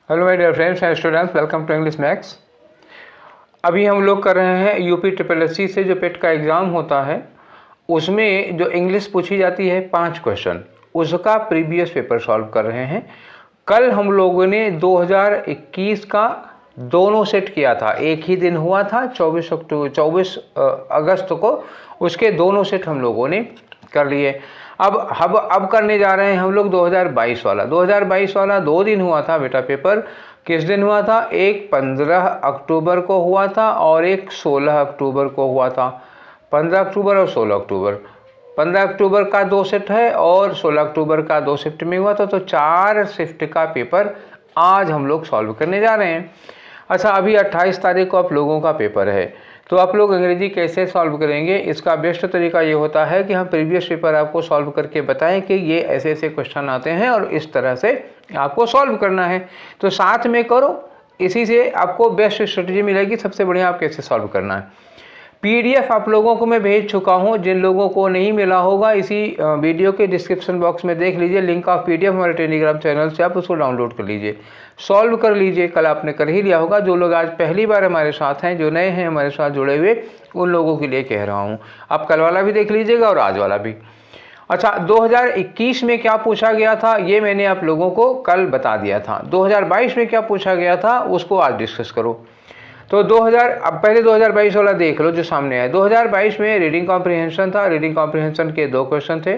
Hello my dear friends and students, welcome to English maths. अभी हम लोग कर रहे हैं यूपी SSC से जो पेट का एग्ज़ाम होता है उसमें जो इंग्लिश पूछी जाती है 5 क्वेश्चन, उसका प्रीवियस पेपर सॉल्व कर रहे हैं। कल हम लोगों ने 2021 का दोनों सेट किया था, एक ही दिन हुआ था 24 अगस्त को, उसके दोनों सेट हम लोगों ने कर लिए। अब करने जा रहे हैं हम लोग 2022 वाला। 2022 वाला 2 दिन हुआ था बेटा पेपर। किस दिन हुआ था? एक 15 अक्टूबर को हुआ था और एक 16 अक्टूबर को हुआ था। 15 अक्टूबर और 16 अक्टूबर। 15 अक्टूबर का 2 शिफ्ट है और 16 अक्टूबर का 2 शिफ्ट में हुआ था, तो 4 शिफ्ट का पेपर आज हम लोग सॉल्व करने जा रहे हैं। अच्छा, अभी 28 तारीख को आप लोगों का पेपर है, तो आप लोग अंग्रेजी कैसे सॉल्व करेंगे? इसका बेस्ट तरीका ये होता है कि हम प्रीवियस पेपर आपको सॉल्व करके बताएं कि ये ऐसे ऐसे क्वेश्चन आते हैं और इस तरह से आपको सॉल्व करना है, तो साथ में करो। इसी से आपको बेस्ट स्ट्रेटजी मिलेगी, सबसे बढ़िया आप कैसे सॉल्व करना है। PDF आप लोगों को मैं भेज चुका हूं, जिन लोगों को नहीं मिला होगा इसी वीडियो के डिस्क्रिप्शन बॉक्स में देख लीजिए, लिंक ऑफ PDF हमारे टेलीग्राम चैनल से आप उसको डाउनलोड कर लीजिए, सॉल्व कर लीजिए। कल आपने कर ही लिया होगा। जो लोग आज पहली बार हमारे साथ हैं, जो नए हैं हमारे साथ जुड़े हुए, उन लोगों के लिए कह रहा हूँ, आप कल वाला भी देख लीजिएगा और आज वाला भी। अच्छा, 2021 में क्या पूछा गया था ये मैंने आप लोगों को कल बता दिया था। 2022 में क्या पूछा गया था उसको आज डिस्कस करो। तो अब पहले 2022 वाला देख लो जो सामने है। 2022 में रीडिंग कॉम्प्रिहेंशन था, रीडिंग कॉम्प्रिहेंशन के 2 क्वेश्चन थे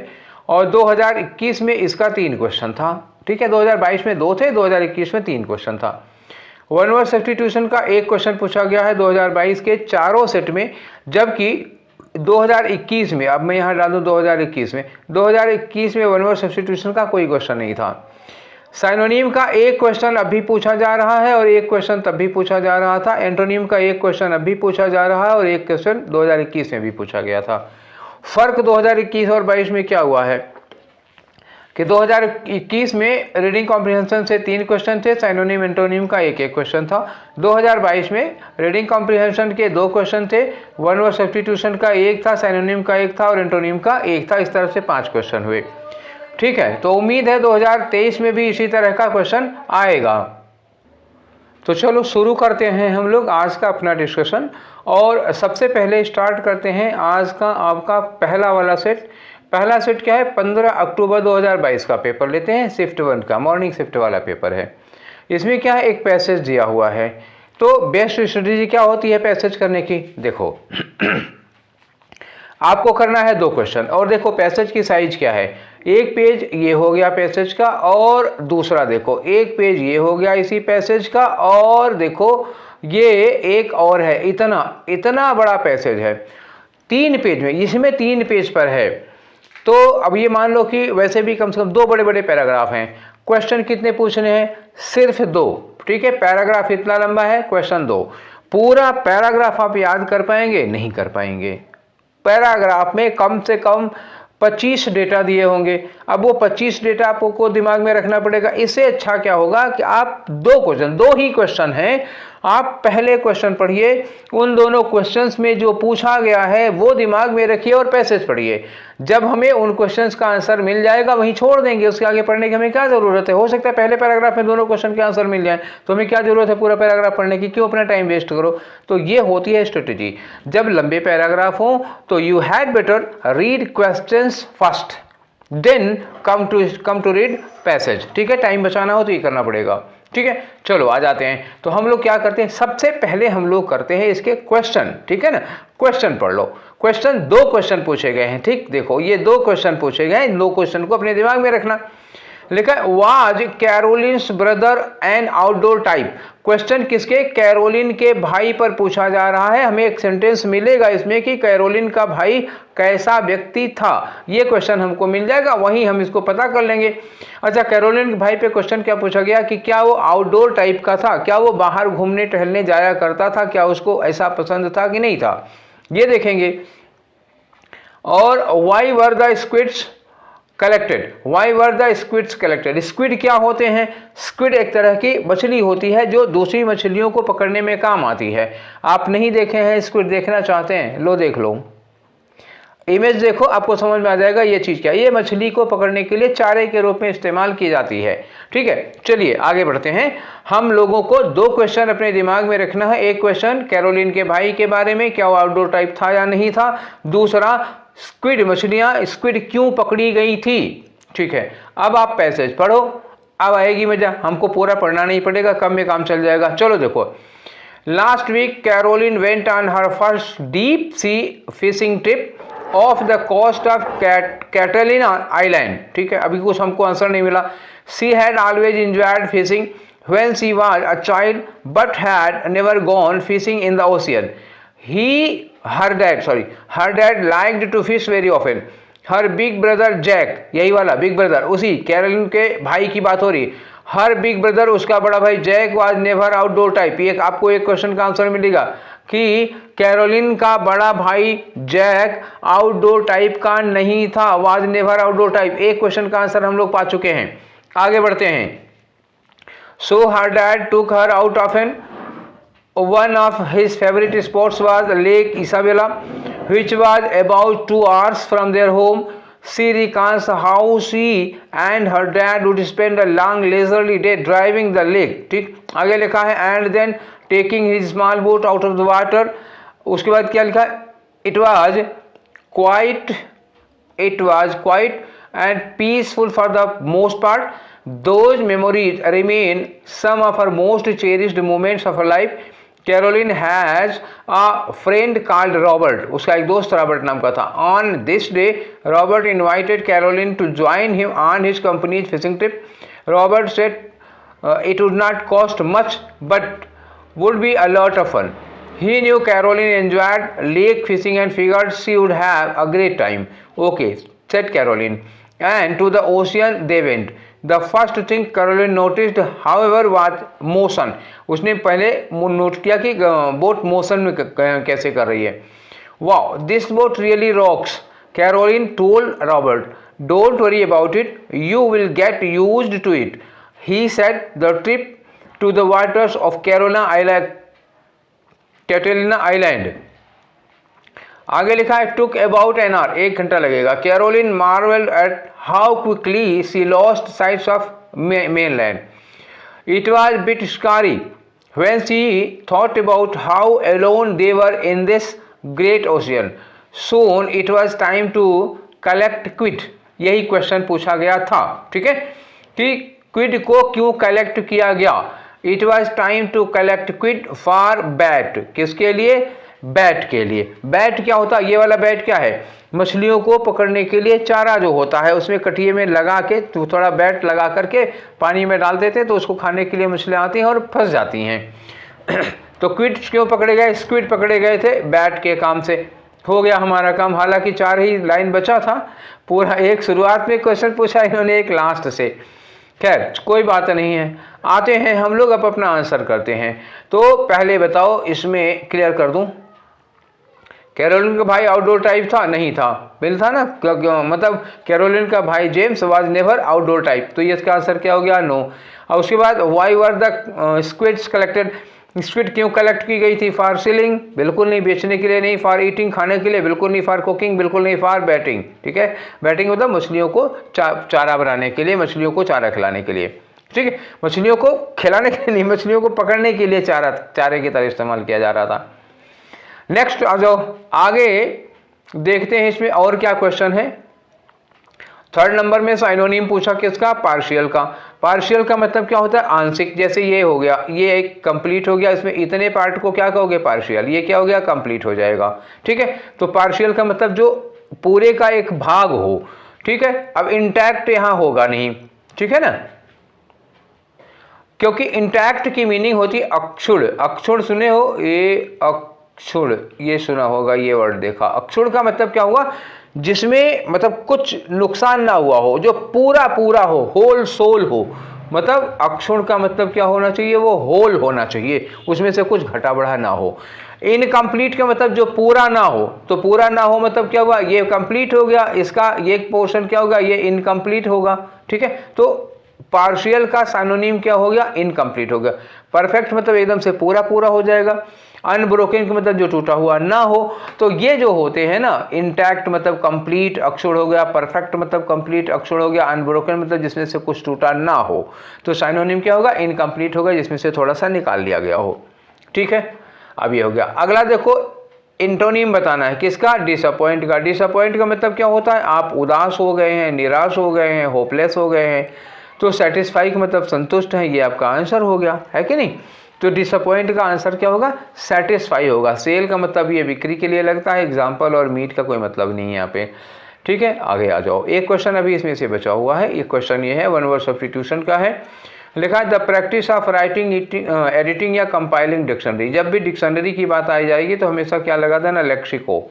और 2021 में इसका 3 क्वेश्चन था। ठीक है, 2022 में 2 थे, 2021 में 3 क्वेश्चन था। वन वर्ड सब्स्टिट्यूशन का 1 क्वेश्चन पूछा गया है 2022 के चारों सेट में, जबकि 2021 में, अब मैं यहाँ डाल दूँ 2021 में वन वर्ड सब्स्टिट्यूशन का कोई क्वेश्चन नहीं था। साइनोनिम का 1 क्वेश्चन अभी पूछा जा रहा है और 1 क्वेश्चन तब भी पूछा जा रहा था। एंटोनिम का 1 क्वेश्चन अभी पूछा जा रहा है और 1 क्वेश्चन 2021 में भी पूछा गया था। फर्क 2021 और 22 में क्या हुआ है कि 2021 में रीडिंग कॉम्प्रिहेंशन से 3 क्वेश्चन थे, साइनोनिम एंटोनिम का 1 क्वेश्चन था। 2022 में रीडिंग कॉम्प्रिहेंशन के 2 क्वेश्चन थे, वन वर्ड सब्स्टिट्यूशन का 1 था, साइनोनिम का 1 था और एंटोनिम का 1 था। इस तरह से 5 क्वेश्चन हुए। ठीक है, तो उम्मीद है 2023 में भी इसी तरह का क्वेश्चन आएगा। तो चलो शुरू करते हैं हम लोग आज का अपना डिस्कशन, और सबसे पहले स्टार्ट करते हैं आज का आपका पहला वाला सेट। पहला सेट क्या है? 15 अक्टूबर 2022 का पेपर लेते हैं, शिफ्ट 1 का, मॉर्निंग शिफ्ट वाला पेपर है। इसमें क्या है, एक पैसेज दिया हुआ है। तो बेस्ट स्ट्रेटेजी क्या होती है पैसेज करने की? देखो आपको करना है 2 क्वेश्चन, और देखो पैसेज की साइज क्या है। एक पेज ये हो गया पैसेज का, और दूसरा देखो एक पेज ये हो गया इसी पैसेज का, और देखो ये एक और है। इतना बड़ा पैसेज है 3 पेज में, इसमें 3 पेज पर है। तो अब ये मान लो कि वैसे भी कम से कम 2 बड़े बड़े पैराग्राफ हैं। क्वेश्चन कितने पूछने हैं? सिर्फ 2। ठीक है, पैराग्राफ इतना लंबा है, क्वेश्चन 2। पूरा पैराग्राफ आप याद कर पाएंगे? नहीं कर पाएंगे। पैराग्राफ में कम से कम 25 डेटा दिए होंगे। अब वो 25 डेटा आपको दिमाग में रखना पड़ेगा। इससे अच्छा क्या होगा कि आप 2 ही क्वेश्चन हैं, आप पहले क्वेश्चन पढ़िए, उन दोनों क्वेश्चंस में जो पूछा गया है वो दिमाग में रखिए और पैसेज पढ़िए। जब हमें उन क्वेश्चंस का आंसर मिल जाएगा वहीं छोड़ देंगे, उसके आगे पढ़ने की हमें क्या जरूरत है। हो सकता है पहले पैराग्राफ में दोनों क्वेश्चन के आंसर मिल जाए, तो हमें क्या जरूरत है पूरा पैराग्राफ पढ़ने की? क्यों अपना टाइम वेस्ट करो। तो ये होती है स्ट्रेटेजी। जब लंबे पैराग्राफ हो तो you had better read questions first, then come to read passage. ठीक है, टाइम बचाना हो तो ये करना पड़ेगा। ठीक है, चलो आ जाते हैं। तो हम लोग क्या करते हैं, सबसे पहले हम लोग करते हैं इसके क्वेश्चन। ठीक है ना, क्वेश्चन पढ़ लो। 2 क्वेश्चन पूछे गए हैं। ठीक, देखो ये 2 क्वेश्चन पूछे गए हैं, इन 2 क्वेश्चन को अपने दिमाग में रखना। लिखा है was Caroline's brother and outdoor type. Question किसके? कैरोलिन के भाई पर पूछा जा रहा है। हमें एक सेंटेंस मिलेगा इसमें कि कैरोलिन का भाई कैसा व्यक्ति था, ये क्वेश्चन हमको मिल जाएगा, वहीं हम इसको पता कर लेंगे। अच्छा, कैरोलिन के भाई पे क्वेश्चन क्या पूछा गया कि क्या वो आउटडोर टाइप का था, क्या वो बाहर घूमने टहलने जाया करता था, क्या उसको ऐसा पसंद था कि नहीं था, ये देखेंगे। और why were the squids collected, why were the squids collected. Squid क्या होते हैं? स्क्विड एक तरह की मछली होती है जो दूसरी मछलियों को पकड़ने में काम आती है। आप नहीं देखे हैं स्क्विड, देखना चाहते हैं? लो देख लो। इमेज देखो, आपको समझ में आ जाएगा ये चीज़ क्या है। ये मछली को पकड़ने के लिए चारे के रूप में इस्तेमाल की जाती है। ठीक है, चलिए आगे बढ़ते हैं। हम लोगों को 2 क्वेश्चन अपने दिमाग में रखना है। एक क्वेश्चन कैरोलिन के भाई के बारे में, क्या वो आउटडोर टाइप था या नहीं था। दूसरा, स्क्विड मछलियां स्क्विड क्यों पकड़ी गई थी। ठीक है, अब आप पैसेज पढ़ो, अब आएगी मजा। हमको पूरा पढ़ना नहीं पड़ेगा, कम में काम चल जाएगा। चलो देखो, last week Caroline went on her first deep sea fishing trip off the coast of Catalina island. ठीक है, अभी कुछ हमको आंसर नहीं मिला। She had always enjoyed fishing when she was a child but had never gone fishing in the ocean. Her dad liked to fish very often. Her big brother Jack, यही वाला big brother, उसी Caroline के भाई की बात हो रही। हर big brother, उसका बड़ा भाई Jack was never outdoor type. ये आपको एक क्वेश्चन का आंसर मिलेगा कि कैरोलिन का बड़ा भाई जैक आउटडोर टाइप का नहीं था, वाज नेवर आउटडोर टाइप। एक क्वेश्चन का आंसर हम लोग पा चुके हैं। आगे बढ़ते हैं। So her dad took her out of an one of his favorite spots was Lake Isabella, which was about 2 hours from their home. She recounts how she and her dad would spend a long leisurely day driving the lake. ठीक, आगे लिखा है and then taking his small boat out of the water. उसके बाद क्या लिखा है, it was quiet and peaceful for the most part. Those memories remain some of her most cherished moments of her life. Caroline has a friend called Robert, उसका एक दोस्त Robert नाम का था। On this day Robert invited Caroline to join him on his company's fishing trip. Robert said it would not cost much but would be a lot of fun. He knew Caroline enjoyed lake fishing and figured she would have a great time. Okay, said Caroline. And to the ocean they went. The first thing Caroline noticed, however, was motion. उसने पहले note किया कि boat motion में कैसे कर रही है। Wow, this boat really rocks, Caroline told Robert. Don't worry about it. You will get used to it. He said. The trip to the waters of Catalina island, आगे लिखा है टुक अबाउट एन आवर, 1 घंटा लगेगा। Caroline marvelled at how quickly she lost sights of mainland. It was bit scary when she thought about how alone they were in this great ocean. Soon it was time to collect quid. यही question पूछा गया था। ठीक है, कि Kwid को क्यों collect किया गया। It was time to collect quid for bat. किसके लिए, बैट के लिए। बैट क्या होता है, ये वाला बैट क्या है, मछलियों को पकड़ने के लिए चारा जो होता है उसमें कटिए में लगा के तो थोड़ा बैट लगा करके पानी में डाल देते तो उसको खाने के लिए मछलियाँ आती हैं और फंस जाती हैं। तो क्विड क्यों पकड़े गए, स्क्विड पकड़े गए थे बैट के काम से। हो गया हमारा काम। हालांकि 4 ही लाइन बचा था, पूरा एक शुरुआत में क्वेश्चन पूछा इन्होंने, एक लास्ट से। खैर कोई बात नहीं है, आते हैं हम लोग अब अपना आंसर करते हैं। तो पहले बताओ, इसमें क्लियर कर दूं, कैरोलिन का भाई आउटडोर टाइप था, नहीं था, बिल था ना, मतलब कैरोलिन का भाई James was never outdoor type. तो ये इसका आंसर क्या हो गया, नो। और उसके बाद why were the squids collected, squid क्यों कलेक्ट की गई थी, फॉर सेलिंग, बिल्कुल नहीं, बेचने के लिए नहीं, फॉर ईटिंग, खाने के लिए, बिल्कुल नहीं, फॉर कुकिंग, बिल्कुल नहीं, फॉर बैटिंग। ठीक है, बैटिंग मतलब मछलियों को चारा बनाने के लिए, मछलियों को चारा खिलाने के लिए। ठीक है, मछलियों को खिलाने के लिए नहीं, मछलियों को पकड़ने के लिए चारे की तरह इस्तेमाल किया जा रहा था। नेक्स्ट आ जाओ, आगे देखते हैं इसमें और क्या क्वेश्चन है। 3rd नंबर में साइनोनिम पूछा किसका, पार्शियल का। पार्शियल का मतलब क्या होता है, आंशिक। जैसे ये हो गया, ये एक कंप्लीट हो गया, इसमें इतने पार्ट को क्या कहोगे, पार्शियल। ये क्या हो गया, कंप्लीट हो जाएगा। ठीक है, तो पार्शियल का मतलब जो पूरे का एक भाग हो। ठीक है, अब इंटैक्ट यहां होगा नहीं। ठीक है ना, क्योंकि इंटैक्ट की मीनिंग होती है अक्षुण। अक्षुण सुने हो, ये अक्षुण, ये सुना होगा, ये वर्ड देखा। अक्षुण का मतलब क्या हुआ, जिसमें मतलब कुछ नुकसान ना हुआ हो, जो पूरा पूरा हो, होल सोल हो। मतलब अक्षुण का मतलब क्या होना चाहिए, वो होल होना चाहिए, उसमें से कुछ घटा बढ़ा ना हो। इनकम्प्लीट का मतलब जो पूरा ना हो, तो पूरा ना हो मतलब क्या हुआ, ये कंप्लीट हो गया, इसका ये पोर्शन क्या होगा, ये इनकम्प्लीट होगा। ठीक है, तो पार्शियल का साइनोनिम क्या हो गया? इनकम्प्लीट हो गया। परफेक्ट मतलब एकदम से पूरा पूरा हो जाएगा। अनब्रोकन का मतलब जो टूटा हुआ ना हो। तो ये जो होते हैं ना, इंटैक्ट मतलब कंप्लीट अक्षर हो गया, परफेक्ट मतलब कंप्लीट अक्षर हो गया, अनब्रोकन मतलब जिसमें से कुछ टूटा ना हो। तो साइनोनिम क्या होगा? इनकम्प्लीट होगा, जिसमें से थोड़ा सा निकाल लिया गया हो। ठीक है, अब ये हो गया। अगला देखो, इंटोनिम बताना है किसका? डिसअपॉइंट का। डिसअपॉइंट का मतलब क्या होता है? आप उदास हो गए हैं, निराश हो गए हैं, होपलेस हो गए हैं। तो सेटिस्फाई का मतलब संतुष्ट है, ये आपका आंसर हो गया, है कि नहीं? तो डिसअपॉइंट का आंसर क्या होगा? सेटिस्फाई होगा। सेल का मतलब ये बिक्री के लिए लगता है, एग्जाम्पल और मीट का कोई मतलब नहीं है यहाँ पे। ठीक है, आगे आ जाओ। एक क्वेश्चन अभी इसमें से बचा हुआ है। एक क्वेश्चन ये है, वन वर्ड सब्स्टिट्यूशन का है। लिखा है the practice of writing, editing या कंपाइलिंग डिक्शनरी। जब भी डिक्शनरी की बात आई जाएगी तो हमेशा क्या लगा देना? लेक्सिको।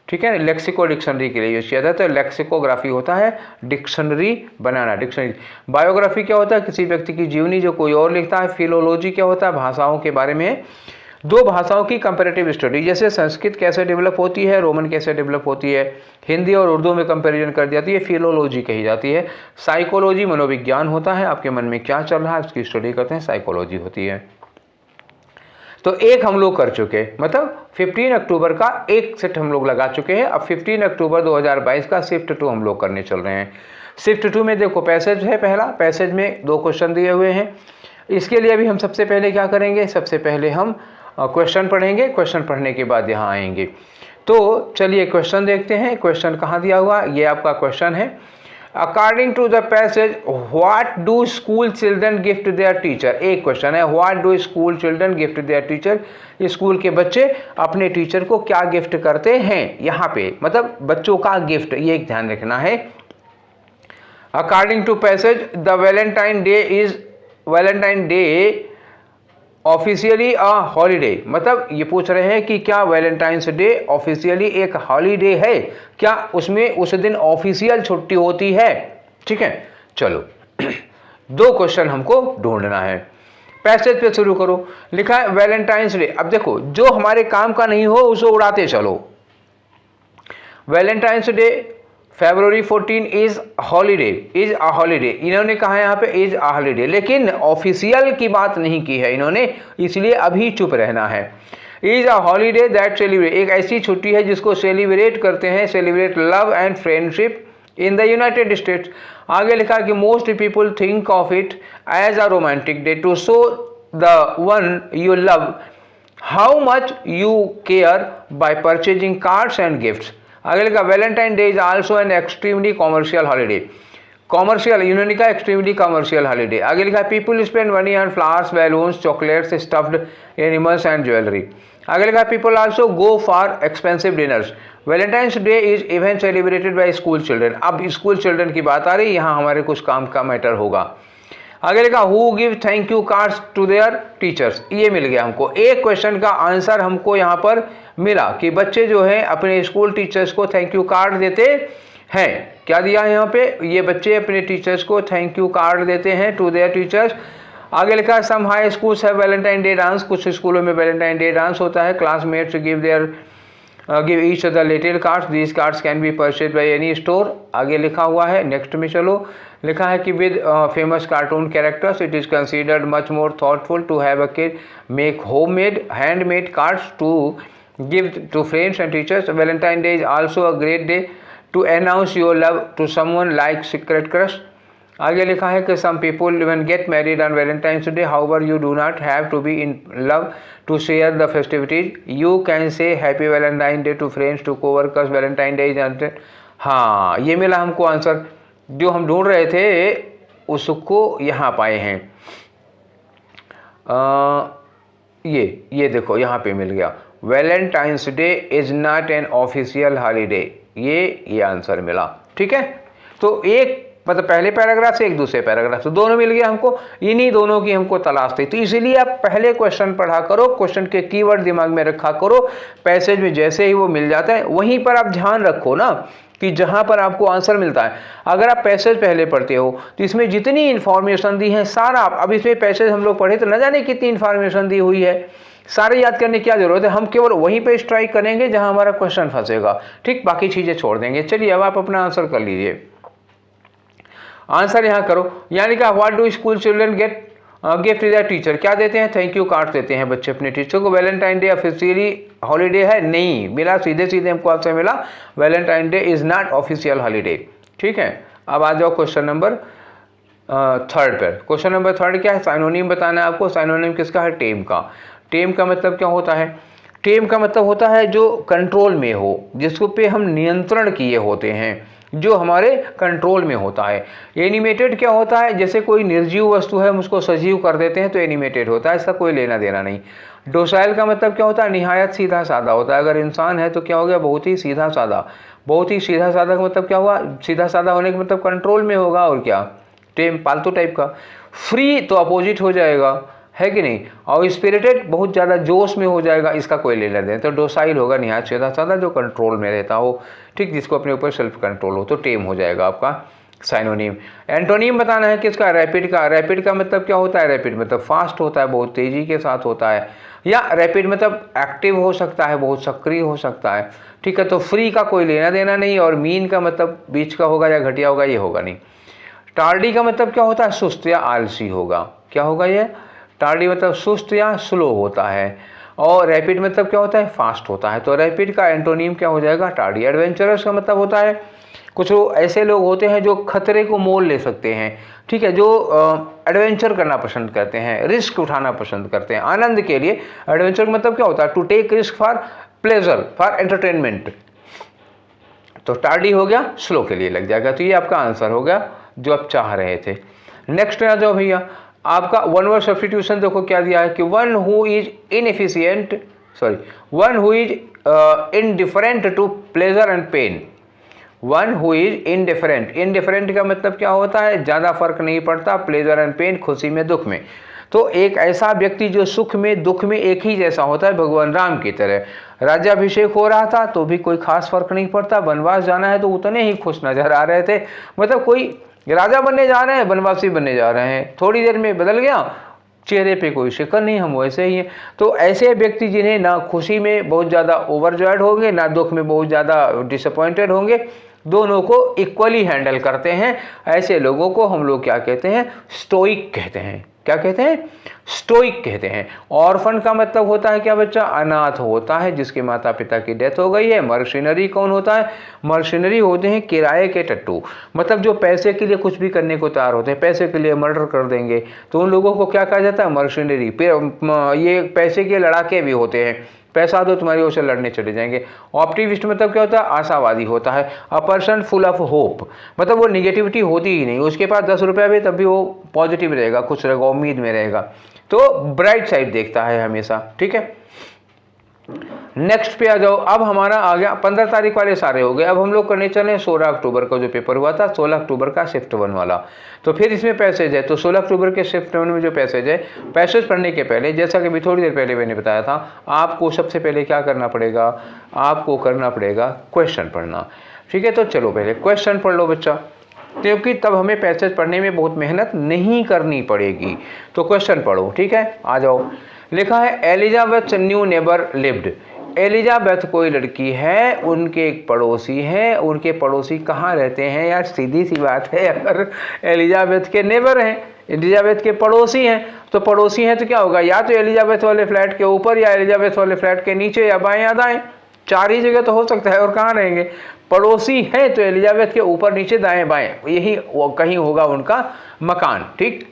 ठीक है, लेक्सिको डिक्शनरी के लिए यूज किया था। तो लेक्सिकोग्राफी होता है डिक्शनरी बनाना, डिक्शनरी। बायोग्राफी क्या होता है? किसी व्यक्ति की जीवनी जो कोई और लिखता है। फिलोलॉजी क्या होता है? भाषाओं के बारे में, दो भाषाओं की कंपैरेटिव स्टडी, जैसे संस्कृत कैसे डेवलप होती है, रोमन कैसे डेवलप होती है, हिंदी और उर्दू में कंपैरिजन कर जाती है, फिलोलॉजी कही जाती है। साइकोलॉजी मनोविज्ञान होता है, आपके मन में क्या चल रहा है उसकी स्टडी करते हैं, साइकोलॉजी होती है। तो एक हम लोग कर चुके, मतलब 15 अक्टूबर का एक सेट हम लोग लगा चुके हैं। अब 15 अक्टूबर 2022 का शिफ्ट 2 हम लोग करने चल रहे हैं। शिफ्ट 2 में देखो पैसेज है, पहला पैसेज में 2 क्वेश्चन दिए हुए हैं। इसके लिए अभी हम सबसे पहले क्या करेंगे? सबसे पहले हम क्वेश्चन पढ़ेंगे, क्वेश्चन पढ़ने के बाद यहाँ आएंगे। तो चलिए क्वेश्चन देखते हैं। क्वेश्चन कहाँ दिया हुआ? ये आपका क्वेश्चन है। According to the passage what do school children gift their teacher. एक क्वेश्चन है, what do school children gift their teacher. School के बच्चे अपने टीचर को क्या गिफ्ट करते हैं? यहाँ पे मतलब बच्चों का गिफ्ट, ये एक ध्यान रखना है। According to passage the Valentine day officially a holiday. मतलब ये पूछ रहे हैं कि क्या वैलेंटाइंस डे ऑफिशियली एक हॉलीडे है? क्या उसमें उस दिन ऑफिशियल छुट्टी होती है? ठीक है, चलो 2 क्वेश्चन हमको ढूंढना है। पैसेज पे शुरू करो। लिखा है वैलेंटाइंस डे। अब देखो, जो हमारे काम का नहीं हो उसे उड़ाते चलो। Valentine's day February 14 is holiday, is a holiday. इन्होंने कहा यहाँ पे इज अ हॉलीडे, लेकिन ऑफिशियल की बात नहीं की है इन्होंने, इसलिए अभी चुप रहना है। Is a holiday that celebrate, एक ऐसी छुट्टी है जिसको सेलिब्रेट करते हैं, celebrate love and friendship in the United States. आगे लिखा कि most people think of it as a romantic day to show the one you love how much you care by purchasing cards and gifts. आगे लिखा Valentine day is also an extremely commercial holiday. Commercial, इन्होंने कहा extremely commercial holiday. आगे लिखा people spend money on flowers, balloons, chocolates, stuffed animals and jewellery. आगे लिखा people also go for expensive dinners. Valentine's day is even celebrated by school children. अब school children की बात आ रही, यहाँ हमारे कुछ काम का मैटर होगा। आगे लिखा who give thank you cards to their teachers. ये मिल गया हमको, एक क्वेश्चन का आंसर हमको यहाँ पर मिला कि बच्चे जो हैं अपने स्कूल टीचर्स को थैंक यू कार्ड देते हैं। क्या दिया है यहाँ पे? ये बच्चे अपने टीचर्स को थैंक यू कार्ड देते हैं टू देयर टीचर्स। आगे लिखा some high schools have Valentine day dance. कुछ स्कूलों में वैलेंटाइन डे डांस होता है। Classmates give each other little cards, these cards can be purchase by any store. आगे लिखा हुआ है, नेक्स्ट में चलो। लिखा है कि with famous cartoon characters it is considered much more thoughtful to have a kid make homemade handmade cards to give to friends and teachers. Valentine day is also a great day to announce your love to someone like secret crush. आगे लिखा है कि some people even get married on Valentine's day, however you do not have to be in love to share the festivities. You can say happy Valentine day to friends, to coworkers. Valentine day is, हाँ ये मिला हमको answer, जो हम ढूंढ रहे थे उसको यहाँ पाए हैं। ये देखो यहाँ पे मिल गया, Valentine's day is not an official holiday. ये आंसर मिला। ठीक है, तो एक मतलब पहले पैराग्राफ से एक दूसरे पैराग्राफ से दोनों मिल गया हमको। इन्हीं दोनों की हमको तलाश थी, तो इसीलिए आप पहले क्वेश्चन पढ़ा करो, क्वेश्चन के कीवर्ड दिमाग में रखा करो। पैसेज में जैसे ही वो मिल जाता है वहीं पर आप ध्यान रखो ना कि जहां पर आपको आंसर मिलता है। अगर आप पैसेज पहले पढ़ते हो तो इसमें जितनी इन्फॉर्मेशन दी है सारा, अब इसमें पैसेज हम लोग पढ़े तो न जाने कितनी इन्फॉर्मेशन दी हुई है, सारे याद करने की क्या जरूरत है। हम केवल वहीं पे स्ट्राइक करेंगे जहां हमारा क्वेश्चन फंसेगा। ठीक, बाकी चीजें छोड़ देंगे। चलिए अब आप अपना आंसर कर लीजिए। आंसर यहाँ करो। यानी कि what do school children get gift to the teacher, क्या देते हैं? थैंक यू कार्ड देते हैं बच्चे अपने टीचर को। वैलेंटाइन डे ऑफिशियली हॉलीडे है? नहीं मिला, सीधे सीधे हमको आपसे मिला Valentine day is not official holiday. ठीक है, अब आ जाओ क्वेश्चन नंबर 3 पर। क्वेश्चन नंबर 3 क्या है? साइनोनिम बताना है आपको। साइनोनिम किसका है? टेम का। टेम का मतलब क्या होता है? टेम का मतलब होता है जो कंट्रोल में हो, जिसको पे हम नियंत्रण किए होते हैं, जो हमारे कंट्रोल में होता है। एनिमेटेड क्या होता है? जैसे कोई निर्जीव वस्तु है हम उसको सजीव कर देते हैं तो एनिमेटेड होता है, इसका कोई लेना देना नहीं। डोसाइल का मतलब क्या होता है? निहायत सीधा साधा होता है। अगर इंसान है तो क्या हो गया? बहुत ही सीधा साधा। बहुत ही सीधा साधा का मतलब क्या हुआ? सीधा साधा होने का मतलब कंट्रोल में होगा, और क्या? टेम पालतू टाइप का। फ्री तो अपोजिट हो जाएगा, है कि नहीं? और स्पिरिटेड बहुत ज़्यादा जोश में हो जाएगा, इसका कोई लेना देना। तो डोसाइल होगा निहायत सीधा साधा, जो कंट्रोल में रहता हो, ठीक, जिसको अपने ऊपर सेल्फ कंट्रोल हो, तो टेम हो जाएगा आपका साइनोनिम। एंटोनिम बताना है किसका? रैपिड का। रैपिड का मतलब क्या होता है? रैपिड मतलब फास्ट होता है, बहुत तेजी के साथ होता है, या रैपिड मतलब एक्टिव हो सकता है, बहुत सक्रिय हो सकता है। ठीक है, तो फ्री का कोई लेना देना नहीं, और मीन का मतलब बीच का होगा या घटिया होगा, ये होगा नहीं। टार्डी का मतलब क्या होता है? सुस्त या आलसी होगा। क्या होगा ये? टार्डी मतलब सुस्त या स्लो होता है। और रैपिड मतलब क्या होता है? फास्ट होता है। तो रैपिड का एंटोनिम क्या हो जाएगा? टार्डी। एडवेंचरस का मतलब होता है कुछ ऐसे लोग होते हैं जो खतरे को मोल ले सकते हैं, ठीक है, जो एडवेंचर करना पसंद करते हैं, रिस्क उठाना पसंद करते हैं आनंद के लिए। एडवेंचर का मतलब क्या होता है? To take risk for pleasure, for entertainment. तो टार्डी हो गया, स्लो के लिए लग जाएगा। तो ये आपका आंसर हो गया जो आप चाह रहे थे। नेक्स्ट आ जाओ भैया, आपका वन वर्ड सब्स्टिट्यूशन देखो क्या दिया है कि one who is inefficient, sorry, one who is indifferent to pleasure and pain. One who is indifferent, indifferent का मतलब क्या होता है? ज़्यादा फर्क नहीं पड़ता, प्लेजर एंड पेन, खुशी में दुख में। तो एक ऐसा व्यक्ति जो सुख में दुख में एक ही जैसा होता है, भगवान राम की तरह। राज्याभिषेक हो रहा था तो भी कोई खास फर्क नहीं पड़ता, वनवास जाना है तो उतने ही खुश नजर आ रहे थे। मतलब कोई राजा बनने जा रहे हैं, वनवासी बनने जा रहे हैं, थोड़ी देर में बदल गया, चेहरे पे कोई शिकन नहीं, हम वैसे ही हैं। तो ऐसे व्यक्ति जिन्हें ना खुशी में बहुत ज़्यादा ओवरजॉयड होंगे, ना दुख में बहुत ज़्यादा डिसअपॉइंटेड होंगे, दोनों को इक्वली हैंडल करते हैं, ऐसे लोगों को हम लोग क्या कहते हैं? स्टोइक कहते हैं। क्या कहते हैं? स्टोइक कहते हैं। ऑर्फन का मतलब होता है क्या बच्चा? अनाथ होता है जिसके माता पिता की डेथ हो गई है। मर्सिनरी कौन होता है? मर्सिनरी होते हैं किराए के टट्टू, मतलब जो पैसे के लिए कुछ भी करने को तैयार होते हैं, पैसे के लिए मर्डर कर देंगे, तो उन लोगों को क्या कहा जाता है? मर्सिनरी। फिर ये पैसे के लड़ाके भी होते हैं, पैसा दो तुम्हारी ओर से लड़ने चले जाएंगे। ऑप्टिमिस्ट मतलब क्या होता है? आशावादी होता है। A person full of hope, मतलब वो निगेटिविटी होती ही नहीं, उसके पास 10 रुपया भी तब भी वो पॉजिटिव रहेगा, खुश रहेगा, उम्मीद में रहेगा, तो ब्राइट साइड देखता है हमेशा। ठीक है, नेक्स्ट पे आ जाओ। अब हमारा आ गया 15 तारीख वाले सारे हो गए। अब हम लोग करने चले 16 अक्टूबर का जो पेपर हुआ था, 16 अक्टूबर का शिफ्ट 1 वाला। तो फिर इसमें पैसेज है, तो 16 अक्टूबर के शिफ्ट 1 में जो पैसेज है, पैसेज पढ़ने के पहले, जैसा कि अभी थोड़ी देर पहले मैंने बताया था, आपको सबसे पहले क्या करना पड़ेगा? आपको करना पड़ेगा क्वेश्चन पढ़ना। ठीक है, तो चलो पहले क्वेश्चन पढ़ लो बच्चा, क्योंकि तब हमें पैसेज पढ़ने में बहुत मेहनत नहीं करनी पड़ेगी। तो क्वेश्चन पढ़ो, ठीक है, आ जाओ। लिखा है Elizabeth new neighbour lived. Elizabeth कोई लड़की है, उनके एक पड़ोसी हैं। उनके पड़ोसी कहाँ रहते हैं? यार सीधी सी बात है, अगर एलिजाबेथ के नेबर हैं, एलिजाबेथ के पड़ोसी हैं, तो पड़ोसी हैं तो क्या होगा? या तो एलिजाबेथ वाले फ्लैट के ऊपर, या एलिजाबेथ वाले फ्लैट के नीचे, या बाएं या दाएं, 4 ही जगह तो हो सकता है। और कहाँ रहेंगे? पड़ोसी है तो एलिजाबेथ के ऊपर नीचे दाएं बाएं, यही कहीं होगा उनका मकान। ठीक,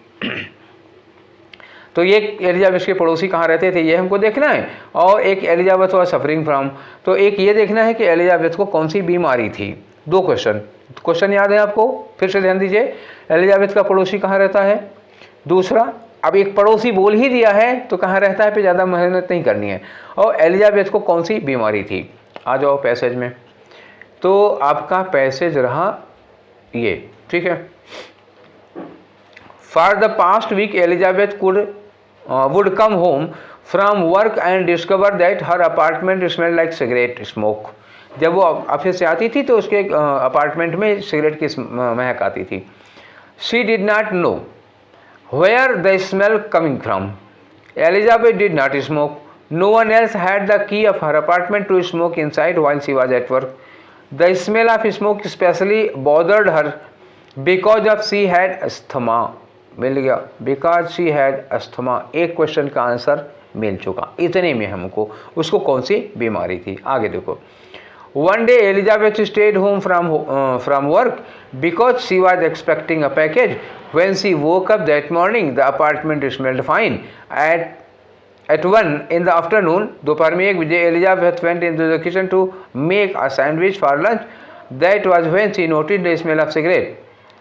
तो ये एलिजाबेथ के पड़ोसी कहाँ रहते थे ये हमको देखना है। और एक एलिजाबेथ वाज सफरिंग फ्रॉम, तो एक ये देखना है कि एलिजाबेथ को कौन सी बीमारी थी। 2 क्वेश्चन याद है आपको? फिर से ध्यान दीजिए, एलिजाबेथ का पड़ोसी कहाँ रहता है, दूसरा, अब एक पड़ोसी बोल ही दिया है तो कहाँ रहता है पे ज़्यादा मेहनत नहीं करनी है, और एलिजाबेथ को कौन सी बीमारी थी। आ जाओ पैसेज में। तो आपका पैसेज रहा ये, ठीक है। For the past week Elizabeth would come home from work and discover that her apartment smelled like cigarette smoke। जब वो ऑफिस से आती थी तो उसके अपार्टमेंट में सिगरेट की महक आती थी। She did not know where the smell coming from। Elizabeth did not smoke। No one else had the key of her apartment to smoke inside while she was at work। The smell of smoke especially bothered her because of she had asthma, मिल गया, because she had asthma, एक question का answer मिल चुका। इतने में हमको उसको कौन सी बीमारी थी। आगे देखो, one day Elizabeth stayed home from work because she was expecting a package when she woke up that morning the apartment smelled fine At 1 in the afternoon, दोपहर में 1 बजे, Elizabeth went into the kitchen to make a sandwich for lunch. That was when she noticed the smell of cigarette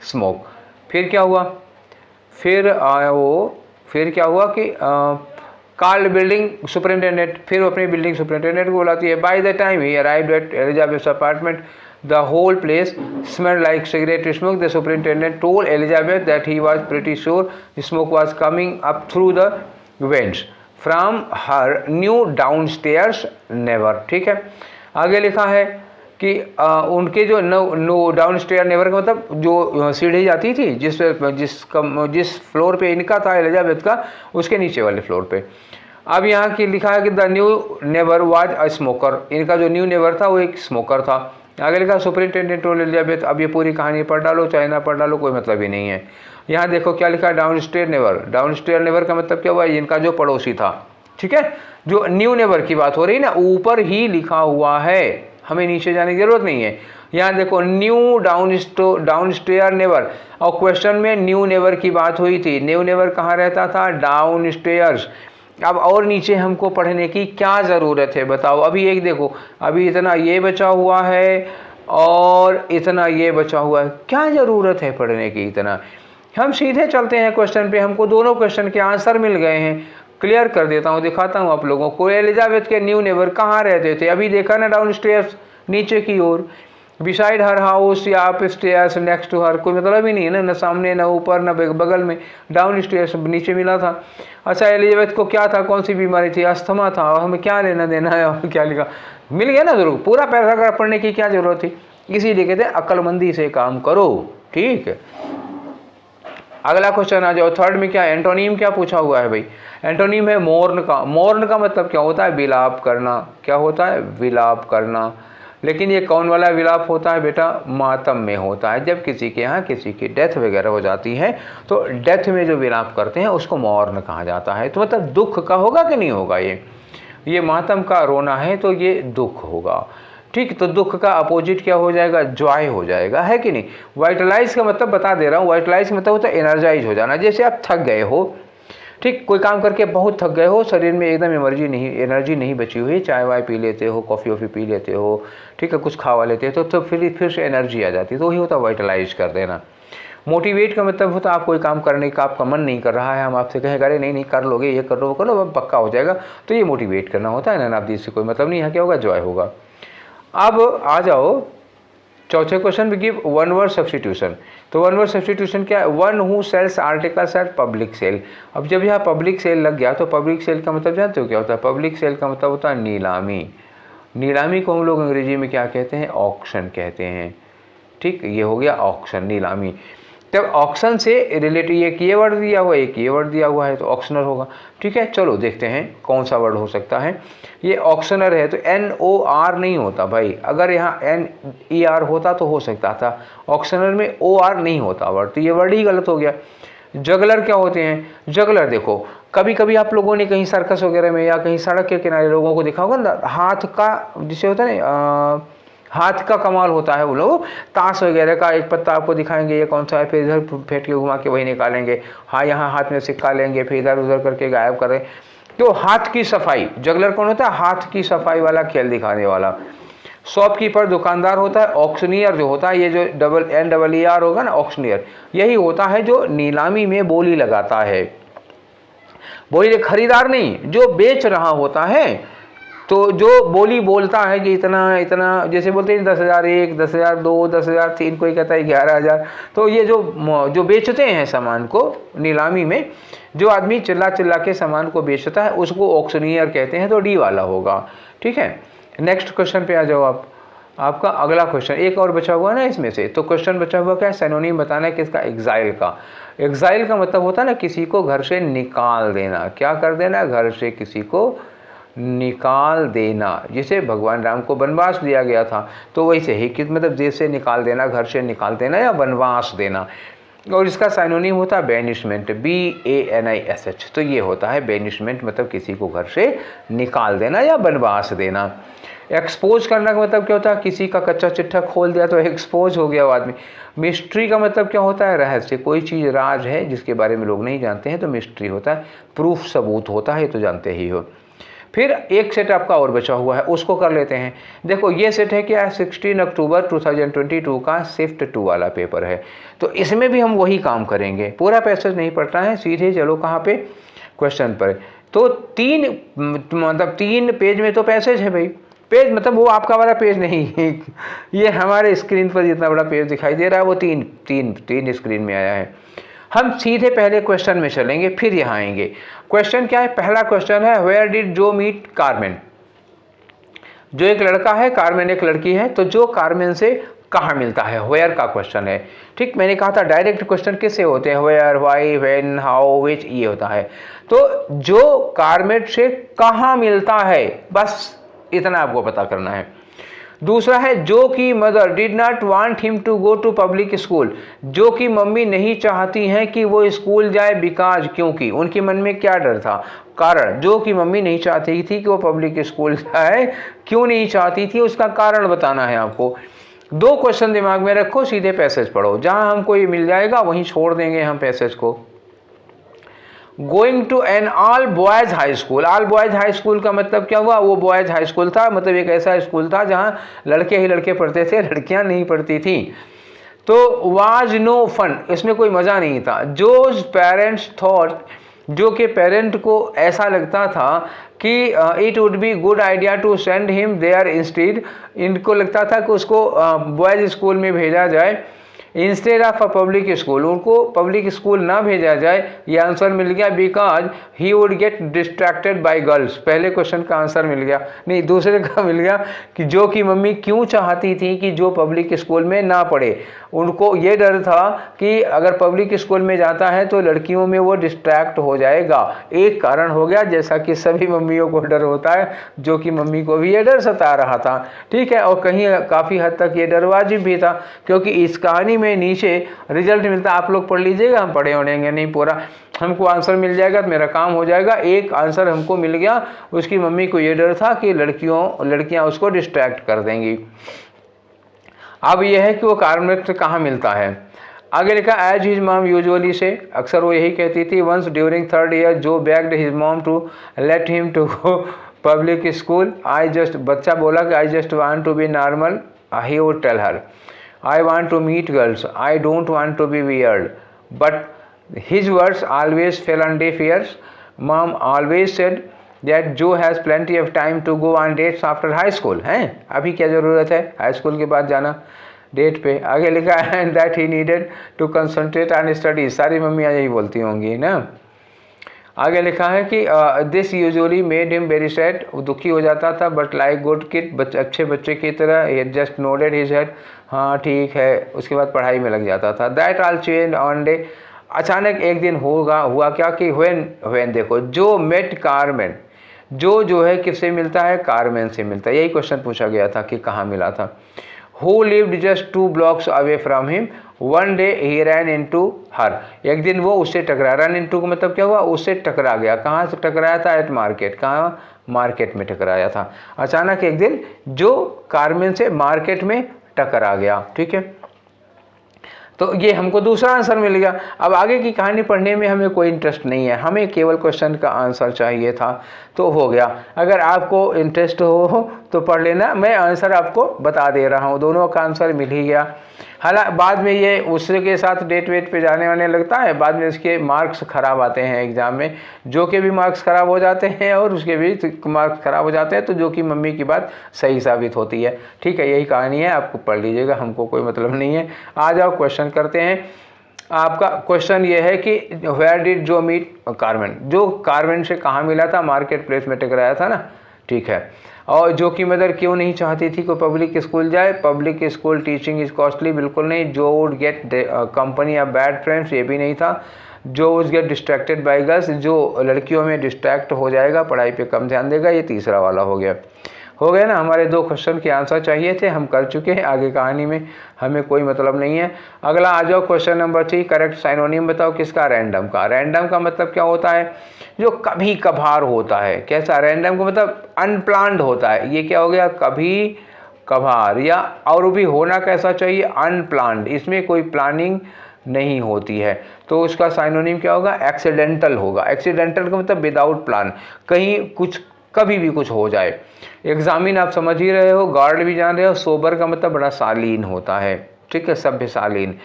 smoke. फिर क्या हुआ, फिर क्या हुआ कि कॉल्ड बिल्डिंग सुपरिटेंडेंट, फिर वो अपनी बिल्डिंग सुपरिटेंडेंट को बुलाती है। By the time he arrived at Elizabeth's apartment the whole place smelled like cigarette smoke. The superintendent told Elizabeth that he was pretty sure the smoke was coming up through the vents from her new downstairs neighbor. ठीक है, आगे लिखा है कि उनके जो no downstair neighbour का मतलब जो सीढ़ी जाती थी जिस फ्लोर पे इनका था एलिजाबेथ का, उसके नीचे वाले फ्लोर पे। अब यहाँ की लिखा है कि the new neighbour was a smoker, इनका जो न्यू नेबर था वो एक स्मोकर था। आगे लिखा सुपरिटेंडेंट टोल्ड एलिजाबेथ। अब ये पूरी कहानी पढ़ डालो चाहे ना पढ़ डालो कोई मतलब ही नहीं है। यहाँ देखो क्या लिखा है, डाउनस्टेयर नेबर। डाउनस्टेयर नेबर का मतलब क्या हुआ, इनका जो पड़ोसी था। ठीक है, जो न्यू नेबर की बात हो रही है ना, ऊपर ही लिखा हुआ है, हमें नीचे जाने की जरूरत नहीं है। यहाँ देखो न्यू डाउनस्टेयर नेबर, और क्वेश्चन में न्यू नेबर की बात हुई थी। न्यू नेबर कहाँ रहता था, डाउनस्टेयर्स। अब और नीचे हमको पढ़ने की क्या ज़रूरत है बताओ। अभी एक देखो, अभी इतना ये बचा हुआ है और इतना ये बचा हुआ है, क्या ज़रूरत है पढ़ने की इतना। हम सीधे चलते हैं क्वेश्चन पे, हमको दोनों क्वेश्चन के आंसर मिल गए हैं। क्लियर कर देता हूँ, दिखाता हूँ आप लोगों को। एलिजाबेथ के न्यू नेबर कहाँ रहते थे, अभी देखा ना, डाउनस्टेयर्स, नीचे की ओर, बिसाइड हर हाउस या आप स्टेयर्स नेक्स्ट टू हर, कोई मतलब ही नहीं है ना, न सामने न ऊपर न बगल में, डाउन स्टेयर्स नीचे मिला था। अच्छा, एलिजाबेथ को क्या था, कौन सी बीमारी थी, अस्थमा था, और हमें क्या लेना देना है, और क्या लिखा, मिल गया ना जरूर। पूरा पैराग्राफ पढ़ने की क्या जरूरत थी, इसीलिए कहते हैं अक्लमंदी से काम करो। ठीक है, अगला क्वेश्चन आ जाओ। थर्ड में क्या, एंटोनीम क्या पूछा हुआ है भाई। एंटोनीम है मोर्न का। मोर्न का मतलब क्या होता है, विलाप करना। क्या होता है, विलाप करना। लेकिन ये कौन वाला विलाप होता है बेटा, मातम में होता है। जब किसी के यहाँ किसी की डेथ वगैरह हो जाती है तो डेथ में जो विलाप करते हैं उसको मौर्न कहा जाता है। तो मतलब दुख का होगा कि नहीं होगा, ये मातम का रोना है तो ये दुख होगा। ठीक, तो दुख का अपोजिट क्या हो जाएगा, जॉय हो जाएगा, है कि नहीं। वाइटलाइज का मतलब बता दे रहा हूँ, वाइटलाइज का मतलब होता है एनर्जाइज हो जाना। जैसे आप थक गए हो, ठीक, कोई काम करके बहुत थक गए हो, शरीर में एकदम एनर्जी नहीं बची हुई, चाय वाय पी लेते हो, कॉफ़ी वॉफ़ी पी लेते हो, ठीक है, कुछ खावा लेते हो तो फिर से एनर्जी आ जाती है, तो वही होता है वाइटलाइज कर देना। मोटिवेट का मतलब होता है आप कोई काम करने का आपका मन नहीं कर रहा है, हम आपसे कहें अरे नहीं कर लोगे, ये कर लो वो कर लो, अब पक्का हो जाएगा, तो ये मोटिवेट करना होता है ना। आप इससे कोई मतलब नहीं है, क्या होगा, जॉय होगा। अब आ जाओ चौथे क्वेश्चन में, गिव वन वर्ड सब्स्टिट्यूशन। तो वन वर्ड सब्स्टिट्यूशन क्या है, one who sells articles at public sale. अब जब यहाँ पब्लिक सेल लग गया तो पब्लिक सेल का मतलब जानते हो क्या होता है, पब्लिक सेल का मतलब होता है नीलामी। नीलामी को हम लोग अंग्रेजी में क्या कहते हैं, ऑक्शन कहते हैं। ठीक, ये हो गया ऑक्शन, नीलामी। तब ऑक्शन से रिलेटेड एक ये वर्ड दिया हुआ है, एक ये वर्ड दिया हुआ है, तो ऑक्शनर होगा। ठीक है, चलो देखते हैं कौन सा वर्ड हो सकता है। ये ऑक्शनर है तो NOR नहीं होता भाई, अगर यहाँ NER होता तो हो सकता था, ऑक्शनर में OR नहीं होता वर्ड, तो ये वर्ड ही गलत हो गया। जगलर क्या होते हैं, जगलर देखो, कभी कभी आप लोगों ने कहीं सर्कस वगैरह में या कहीं सड़क के किनारे लोगों को देखा होगा ना, हाथ का जिसे होता है ना, हाथ का कमाल होता है। वो लोग ताश वगैरह का एक पत्ता आपको दिखाएंगे, ये कौन सा है, फिर इधर फेंट के घुमा के वही निकालेंगे, हाँ यहाँ हाथ में सिक्का लेंगे, फिर इधर उधर करके गायब करें। तो हाथ की सफाई, जगलर कौन होता है, हाथ की सफाई वाला खेल दिखाने वाला। शॉपकीपर दुकानदार होता है। ऑक्शनियर जो होता है, ये जो NER होगा ना, ऑक्शनियर, यही होता है जो नीलामी में बोली लगाता है। बोली खरीदार नहीं, जो बेच रहा होता है, तो जो बोली बोलता है कि इतना इतना, जैसे बोलते हैं 10,001, 10,002, 10,003, कोई कहता है 11,000, तो ये जो बेचते हैं सामान को नीलामी में, जो आदमी चिल्ला चिल्ला के सामान को बेचता है उसको ऑक्शनियर कहते हैं, तो D वाला होगा। ठीक है, नेक्स्ट क्वेश्चन पे आ जाओ आप। आपका अगला क्वेश्चन एक और बचा हुआ है ना इसमें से, तो क्वेश्चन बचा हुआ क्या है, सिनोनिम बताना है किसका, एग्जाइल का। एग्जाइल का मतलब होता है ना किसी को घर से निकाल देना, क्या कर देना, घर से किसी को निकाल देना। जिसे भगवान राम को वनवास दिया गया था, तो वैसे ही कि मतलब देश से निकाल देना, घर से निकाल देना या वनवास देना। और इसका साइनोनिम होता है बेनिशमेंट, BANISH। तो ये होता है बेनिशमेंट, मतलब किसी को घर से निकाल देना या वनवास देना। एक्सपोज करना का मतलब क्या होता है, किसी का कच्चा चिट्ठा खोल दिया तो एक्सपोज हो गया वो आदमी। मिस्ट्री का मतलब क्या होता है, रहस्य, कोई चीज़ राज है जिसके बारे में लोग नहीं जानते हैं तो मिस्ट्री होता है। प्रूफ, सबूत होता है, तो जानते ही हो। फिर एक सेट आपका और बचा हुआ है, उसको कर लेते हैं। देखो ये सेट है क्या, 16 अक्टूबर 2022 का शिफ्ट 2 वाला पेपर है। तो इसमें भी हम वही काम करेंगे, पूरा पैसेज नहीं पढ़ना है, सीधे चलो कहाँ पे, क्वेश्चन पर। तो 3 पेज में तो पैसेज है भाई, पेज मतलब वो आपका वाला पेज नहीं ये हमारे स्क्रीन पर जितना बड़ा पेज दिखाई दे रहा है वो तीन स्क्रीन में आया है। हम सीधे पहले क्वेश्चन में चलेंगे, फिर यहाँ आएंगे। क्वेश्चन क्या है, पहला क्वेश्चन है वेयर डिड जो मीट कार्मेन। जो एक लड़का है, कार्मेन एक लड़की है, तो जो कार्मेन से कहाँ मिलता है, वेयर का क्वेश्चन है। ठीक, मैंने कहा था डायरेक्ट क्वेश्चन किससे होते हैं, where, why, when, how, which, ये होता है। तो जो कार्मेन से कहाँ मिलता है, बस इतना आपको पता करना है। दूसरा है जो कि mother did not want him to go to public school. जो कि मम्मी नहीं चाहती हैं कि वो स्कूल जाए, बिकॉज, क्योंकि। उनके मन में क्या डर था, कारण। जो कि मम्मी नहीं चाहती थी कि वो पब्लिक स्कूल जाए, क्यों नहीं चाहती थी, उसका कारण बताना है आपको। 2 क्वेश्चन दिमाग में रखो, सीधे पैसेज पढ़ो, जहां हमको ये मिल जाएगा वहीं छोड़ देंगे हम पैसेज को। Going to an all boys high school. All boys high school का मतलब क्या हुआ, वो बॉयज़ हाई स्कूल था, मतलब एक ऐसा स्कूल था जहाँ लड़के ही लड़के पढ़ते थे, लड़कियाँ नहीं पढ़ती थी। तो वाज नो फन, इसमें कोई मज़ा नहीं था। जोज पेरेंट्स थॉट, जो के पेरेंट को ऐसा लगता था कि it would be good idea to send him there instead, इनको लगता था कि उसको बॉयज़ स्कूल में भेजा जाए instead of a public school, उनको पब्लिक स्कूल ना भेजा जाए। ये आंसर मिल गया, because he would get distracted by girls. पहले क्वेश्चन का आंसर मिल गया, नहीं दूसरे का मिल गया कि जो कि मम्मी क्यों चाहती थी कि जो पब्लिक स्कूल में ना पढ़े। उनको ये डर था कि अगर पब्लिक स्कूल में जाता है तो लड़कियों में वो डिस्ट्रैक्ट हो जाएगा। एक कारण हो गया, जैसा कि सभी मम्मियों को डर होता है, जो कि मम्मी को भी ये डर सता रहा था। ठीक है, और कहीं काफ़ी हद तक ये डर वाजिब भी था, क्योंकि इस कहानी में नीचे रिजल्ट मिलता, आप लोग पढ़ लीजिएगा, हम पढ़े होंगे नहीं पूरा, हमको आंसर मिल जाएगा तो मेरा काम हो जाएगा। एक आंसर हमको मिल गया, उसकी मम्मी को ये डर था कि लड़कियां उसको डिस्ट्रैक्ट कर देंगी। अब यह है कि वो कार्बोनेट कहाँ मिलता है। आगे लिखा एज हिज मॉम यूजुअली से, अक्सर वो यही कहती थी। वंस ड्यूरिंग 3rd ईयर जो begged his mom to let him to go public school. बच्चा बोला कि I just want to be normal, he would tell her I want to meet girls, I don't want to be weird. But his words always fell on deaf ears. Mom always said that Joe has plenty of time to go on dates after high school. हैं अभी क्या ज़रूरत है high school के बाद जाना date पे। आगे लिखा है and that he needed to concentrate on studies. सारी मम्मियाँ यही बोलती होंगी ना। आगे लिखा है कि this usually made him very sad, वो दुखी हो जाता था, बट लाइक गुड किड, अच्छे बच्चे की तरह, ही जस्ट नोडेड हिज हेड, हाँ ठीक है, उसके बाद पढ़ाई में लग जाता था। That all change on day, अचानक एक दिन हुआ क्या कि व्हेन देखो जो मेट कार्मेन, जो है किससे मिलता है, कार्मेन से मिलता है। यही क्वेश्चन पूछा गया था कि कहाँ मिला था। Who lived just 2 blocks away from him. One day he ran into her. एक दिन वो उससे टकरा, रन इनटू का मतलब क्या हुआ, उससे टकरा गया। कहाँ से टकराया था, एट मार्केट, कहाँ, मार्केट में टकराया था। अचानक एक दिन जो कार्मेन से मार्केट में टकरा गया। ठीक है, तो ये हमको दूसरा आंसर मिल गया। अब आगे की कहानी पढ़ने में हमें कोई इंटरेस्ट नहीं है, हमें केवल क्वेश्चन का आंसर चाहिए था, तो हो गया। अगर आपको इंटरेस्ट हो तो पढ़ लेना, मैं आंसर आपको बता दे रहा हूँ, दोनों का आंसर मिल ही गया। हालांकि बाद में ये उसके साथ डेट वेट पे जाने वाने लगता है, बाद में इसके मार्क्स ख़राब आते हैं एग्ज़ाम में, जो के भी मार्क्स ख़राब हो जाते हैं और उसके भी मार्क्स ख़राब हो जाते हैं, तो जो कि मम्मी की बात सही साबित होती है। ठीक है, यही कहानी है, आपको पढ़ लीजिएगा, हमको कोई मतलब नहीं है। आ जाओ क्वेश्चन करते हैं। आपका क्वेश्चन ये है कि वेयर डिड जो मीट कार्मेन, जो कार्मेन से कहाँ मिला था, मार्केट प्लेस में टकराया था ना। ठीक है, और जो कि मदर क्यों नहीं चाहती थी कि पब्लिक स्कूल जाए, public school teaching is costly, बिल्कुल नहीं। जो would get company of bad friends, ये भी नहीं था। जो गेट डिस्ट्रैक्टेड बाय गर्ल्स, जो लड़कियों में डिस्ट्रैक्ट हो जाएगा, पढ़ाई पे कम ध्यान देगा, ये तीसरा वाला हो गया ना। हमारे 2 क्वेश्चन के आंसर चाहिए थे, हम कर चुके हैं, आगे कहानी में हमें कोई मतलब नहीं है। अगला आ जाओ क्वेश्चन नंबर 3, करेक्ट साइनोनिम बताओ किसका? रैंडम का। रैंडम का मतलब क्या होता है? जो कभी कभार होता है। कैसा? रैंडम का मतलब अनप्लान्ड होता है। ये क्या हो गया? कभी कभार। या और भी होना कैसा चाहिए? अनप्लान्ड, इसमें कोई प्लानिंग नहीं होती है, तो उसका साइनोनिम क्या होगा? एक्सीडेंटल होगा। एक्सीडेंटल का मतलब विदाउट प्लान, कहीं कुछ कभी भी कुछ हो जाए। एग्जामिन आप समझ ही रहे हो, गार्ड भी जान रहे हो। सोबर का मतलब बड़ा शालीन होता है, ठीक है, सभ्य शालीन।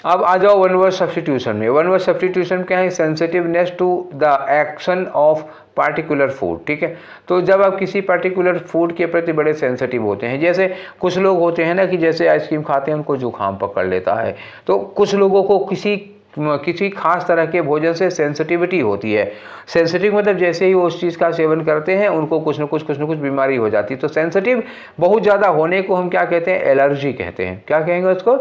अब आ जाओ वन वर्ड सब्स्टिट्यूशन में। वन वर्ड सब्स्टिट्यूशन क्या है? Sensitiveness to the action of particular food, ठीक है। तो जब आप किसी पार्टिकुलर फूड के प्रति बड़े सेंसिटिव होते हैं, जैसे कुछ लोग होते हैं ना कि जैसे आइसक्रीम खाते हैं उनको जुकाम पकड़ लेता है, तो कुछ लोगों को किसी खास तरह के भोजन से सेंसिटिविटी होती है। सेंसिटिव मतलब जैसे ही वो उस चीज़ का सेवन करते हैं उनको कुछ न कुछ बीमारी हो जाती है। तो सेंसिटिव बहुत ज़्यादा होने को हम क्या कहते हैं? एलर्जी कहते हैं। क्या कहेंगे उसको?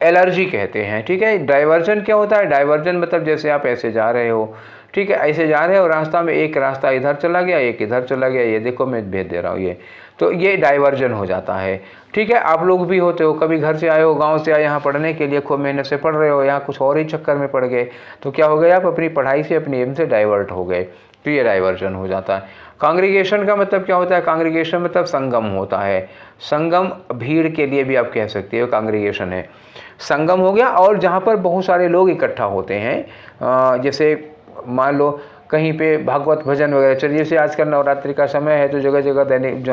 एलर्जी कहते हैं, ठीक है। डाइवर्जन क्या होता है? डाइवर्जन मतलब जैसे आप ऐसे जा रहे हो, ठीक है, ऐसे जा रहे हो, रास्ता में एक रास्ता इधर चला गया, एक इधर चला गया, ये देखो मैं भेज दे रहा हूँ ये, तो ये डाइवर्जन हो जाता है, ठीक है। आप लोग भी होते हो, कभी घर से आए हो, गांव से आए, यहाँ पढ़ने के लिए खूब मेहनत से पढ़ रहे हो, यहाँ कुछ और ही चक्कर में पड़ गए, तो क्या हो गया? आप अपनी पढ़ाई से, अपनी एम से डाइवर्ट हो गए, तो ये डाइवर्जन हो जाता है। कांग्रीगेशन का मतलब क्या होता है? कांग्रीगेशन मतलब संगम होता है। संगम भीड़ के लिए भी आप कह सकते हो कांग्रीगेशन है। संगम हो गया, और जहाँ पर बहुत सारे लोग इकट्ठा होते हैं, जैसे मान लो कहीं पे भागवत भजन वगैरह चलिए, जैसे आजकल नवरात्रि का समय है तो जगह जगह दैनिक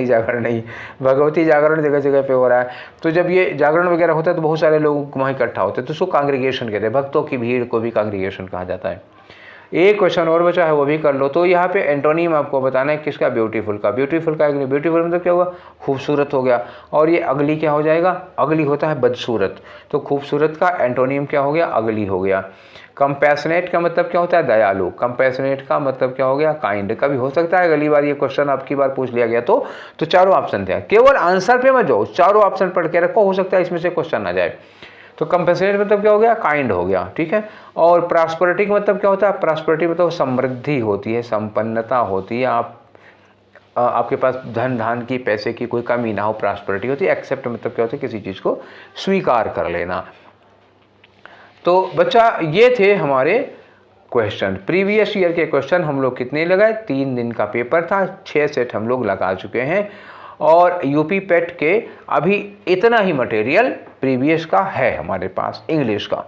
जागरण नहीं, भगवती जागरण जगह जगह पे हो रहा है। तो जब ये जागरण वगैरह होता है तो बहुत सारे लोग वहाँ इकट्ठा होते हैं, तो उसको कांग्रीगेशन कहते हैं। भक्तों की भीड़ को भी कांग्रीगेशन कहा जाता है। एक क्वेश्चन और बचा है, वो भी कर लो। तो यहाँ पे एंटोनिम आपको बताना है किसका? ब्यूटीफुल का। ब्यूटीफुल का ब्यूटीफुल मतलब क्या हुआ? खूबसूरत हो गया। और ये अगली क्या हो जाएगा? अगली होता है बदसूरत। तो खूबसूरत का एंटोनिम क्या हो गया? अगली हो गया। कंपैशनेट का मतलब क्या होता है? दयालु। कंपैशनेट का मतलब क्या हो गया? काइंड। कभी हो सकता है अगली बार ये क्वेश्चन आपकी बार पूछ लिया गया तो चारों ऑप्शन थे, केवल आंसर पे मत जाओ, चारों ऑप्शन पढ़ के रखो, हो सकता है इसमें से क्वेश्चन आ जाए। तो कंपेंसेट मतलब क्या हो गया? काइंड हो गया, ठीक है। और प्रॉस्पेरिटी का मतलब क्या होता है? प्रॉस्पेरिटी मतलब समृद्धि होती है, संपन्नता होती है, आपके पास धन धान की, पैसे की कोई कमी ना हो, प्रॉस्पेरिटी होती है। एक्सेप्ट मतलब क्या होता है? किसी चीज़ को स्वीकार कर लेना। तो बच्चा ये थे हमारे क्वेश्चन। प्रीवियस ईयर के क्वेश्चन हम लोग कितने लगाए? 3 दिन का पेपर था, 6 सेट हम लोग लगा चुके हैं। और यूपी पेट के अभी इतना ही मटेरियल प्रीवियस का है हमारे पास, इंग्लिश का।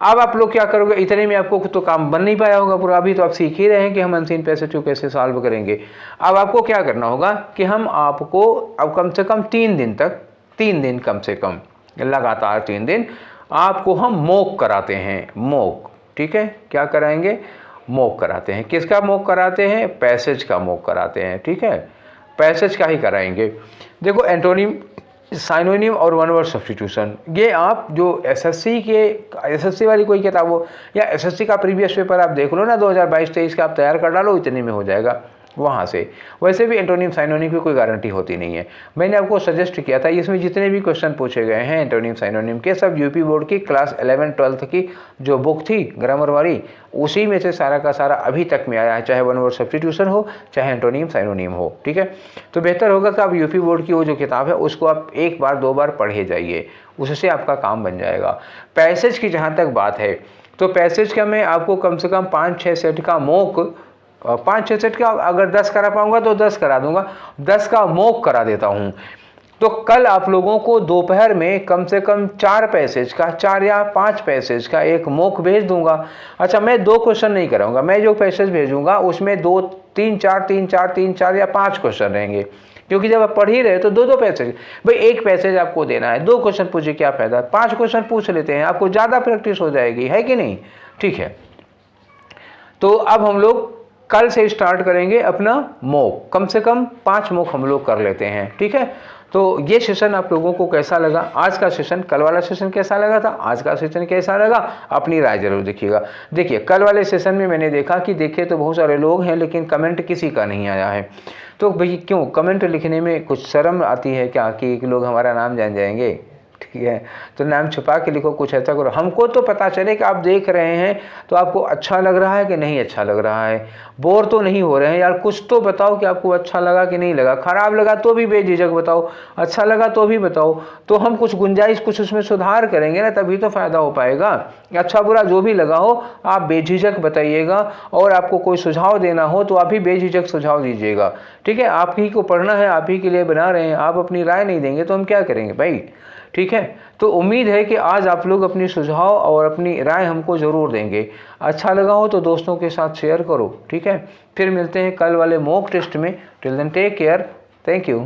अब आप लोग क्या करोगे? इतने में आपको तो काम बन नहीं पाया होगा पूरा, अभी तो आप सीख ही रहे हैं कि हम अनसीन पैसेज को कैसे सॉल्व करेंगे। अब आपको क्या करना होगा कि हम आपको अब कम से कम 3 दिन तक, 3 दिन कम से कम लगातार 3 दिन आपको हम मॉक कराते हैं। मॉक, ठीक है, क्या कराएंगे? मॉक कराते हैं। किसका मॉक कराते हैं? पैसेज का मॉक कराते हैं, ठीक है, पैसेज का ही कराएंगे। देखो एंटोनिम, साइनोनिम और वन वर्ड सब्स्टिट्यूशन, ये आप जो एसएससी वाली कोई किताब हो या एसएससी का प्रीवियस पेपर आप देख लो ना, 2022-23 का आप तैयार कर डालो, इतने में हो जाएगा वहाँ से। वैसे भी एंटोनिम साइनोनिम की कोई गारंटी होती नहीं है। मैंने आपको सजेस्ट किया था, इसमें जितने भी क्वेश्चन पूछे गए हैं एंटोनिम साइनोनिम के, सब यूपी बोर्ड की क्लास 11-12 की जो बुक थी ग्रामर वाली, उसी में से सारा का सारा अभी तक में आया है, चाहे वन वर्ड सब्स्टिट्यूशन हो, चाहे एंटोनिम साइनोनिम हो, ठीक है। तो बेहतर होगा कि आप यूपी बोर्ड की वो जो किताब है उसको आप 1 बार 2 बार पढ़े जाइए, उससे आपका काम बन जाएगा। पैसेज की जहाँ तक बात है, तो पैसेज का मैं आपको कम से कम 5-6 सेट का मॉक, 5-6 सेट का अगर 10 करा पाऊंगा तो 10 करा दूंगा, 10 का मॉक करा देता हूं। तो कल आप लोगों को दोपहर में कम से कम 4 पैसेज का, 4 या 5 पैसेज का एक मॉक भेज दूंगा। अच्छा, मैं 2 क्वेश्चन नहीं कराऊंगा, मैं जो पैसेज भेजूंगा उसमें 2, 3, 4 या 5 क्वेश्चन रहेंगे, क्योंकि जब आप पढ़ ही रहे तो 2 पैसेज, भाई 1 पैसेज आपको देना है, 2 क्वेश्चन पूछे क्या फायदा, 5 क्वेश्चन पूछ लेते हैं, आपको ज़्यादा प्रैक्टिस हो जाएगी, है कि नहीं? ठीक है। तो अब हम लोग कल से स्टार्ट करेंगे अपना मॉक, कम से कम 5 मॉक हम लोग कर लेते हैं, ठीक है। तो ये सेशन आप लोगों को कैसा लगा? आज का सेशन, कल वाला सेशन कैसा लगा था, आज का सेशन कैसा लगा, अपनी राय जरूर देखिएगा। देखिए कल वाले सेशन में मैंने देखा कि देखे तो बहुत सारे लोग हैं लेकिन कमेंट किसी का नहीं आया है। तो भाई क्यों? कमेंट लिखने में कुछ शर्म आती है क्या कि लोग हमारा नाम जान जाएंगे? ठीक है, तो नाम छुपा के लिखो, कुछ ऐसा करो, हमको तो पता चले कि आप देख रहे हैं तो आपको अच्छा लग रहा है कि नहीं अच्छा लग रहा है, बोर तो नहीं हो रहे हैं यार, कुछ तो बताओ कि आपको अच्छा लगा कि नहीं लगा, खराब लगा तो भी बेझिझक बताओ, अच्छा लगा तो भी बताओ, तो हम कुछ गुंजाइश, कुछ उसमें सुधार करेंगे ना, तभी तो फ़ायदा हो पाएगा। अच्छा बुरा जो भी लगा हो आप बेझिझक बताइएगा, और आपको कोई सुझाव देना हो तो आप भी बेझिझक सुझाव दीजिएगा। ठीक है, आप ही को पढ़ना है, आप ही के लिए बना रहे हैं, आप अपनी राय नहीं देंगे तो हम क्या करेंगे भाई। ठीक है, तो उम्मीद है कि आज आप लोग अपनी सुझाव और अपनी राय हमको ज़रूर देंगे। अच्छा लगा हो तो दोस्तों के साथ शेयर करो। ठीक है, फिर मिलते हैं कल वाले मॉक टेस्ट में। Till then take care, thank you.